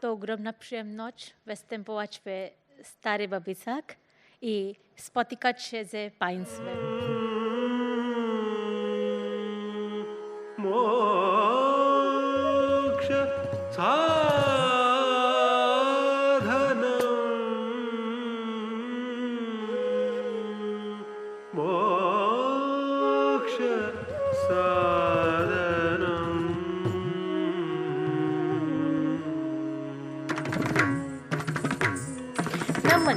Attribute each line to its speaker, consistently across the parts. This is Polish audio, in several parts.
Speaker 1: to ogromna przyjemność występować w Stary Babicach i spotykać się z Państwem.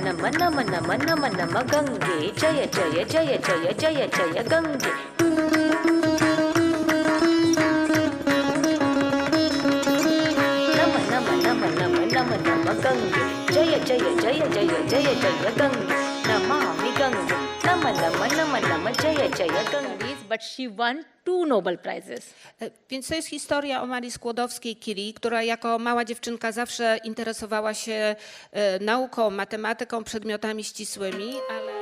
Speaker 2: Nama nama nama nama nama Gange, Jaya Jaya Jaya Jaya Jaya Jaya Gange. Nama nama nama nama nama nama Gange, Jaya Jaya Jaya Jaya Jaya Jaya Gange. Namami Gange, nama nama nama nama Jaya Jaya Gange.
Speaker 1: But she won 2 Nobel Prizes.
Speaker 3: Więc to jest historia o Marii Skłodowskiej-Curie, która jako mała dziewczynka zawsze interesowała się nauką, matematyką, przedmiotami ścisłymi, ale...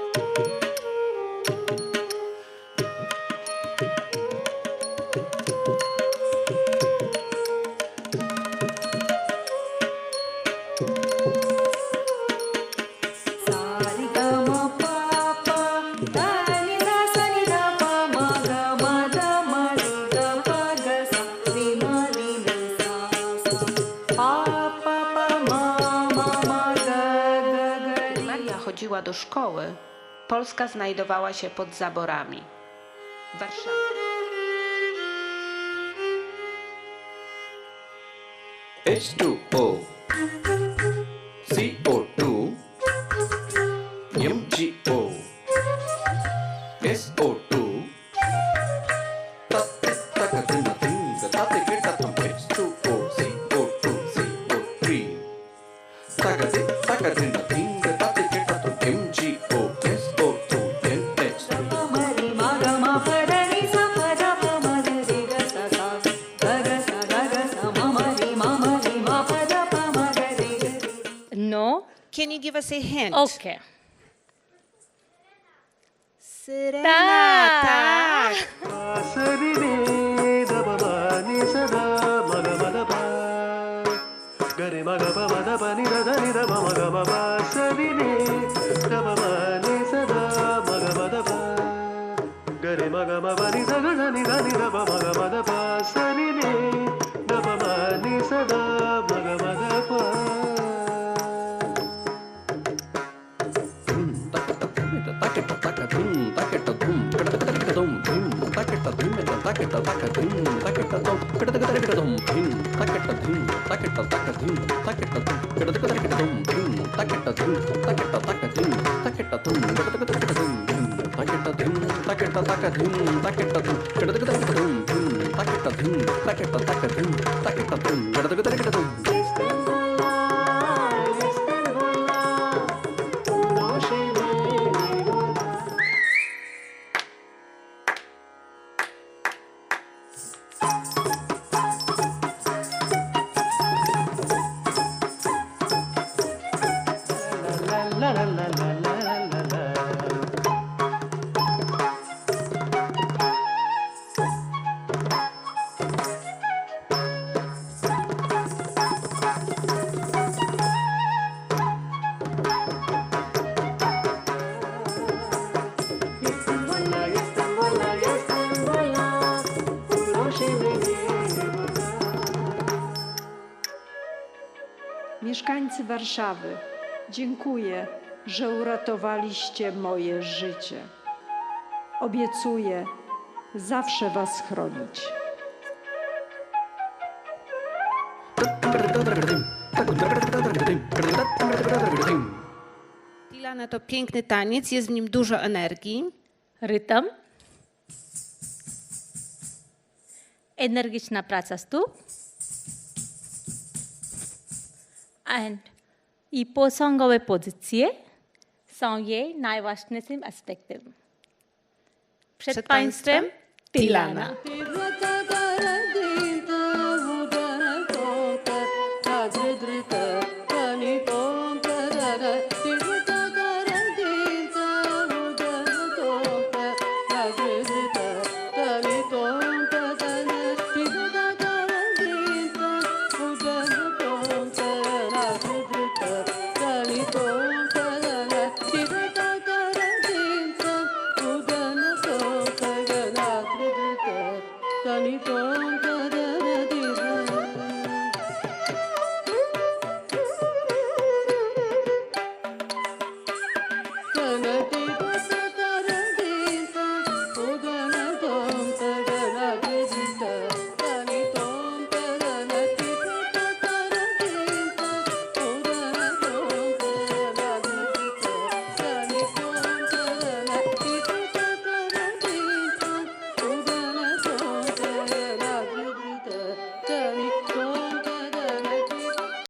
Speaker 3: Chodziła do szkoły, Polska znajdowała się pod zaborami. Warszawa.
Speaker 4: H2O, CO2, MgO, SO2, H2O, CO2, CO3, MgO, SO2, NH3.
Speaker 1: No?
Speaker 3: Can you give us a hint?
Speaker 1: Okay.
Speaker 3: Syrena, tak.
Speaker 5: Mieszkańcy Warszawy, dziękuję, że uratowaliście moje życie. Obiecuję zawsze was chronić.
Speaker 3: Tilana to piękny taniec, jest w nim dużo energii.
Speaker 1: Rytm. Energiczna praca stóp. I posągowe pozycje są jej najważniejszym aspektem. Przed Państwem Tilana.
Speaker 6: tani tom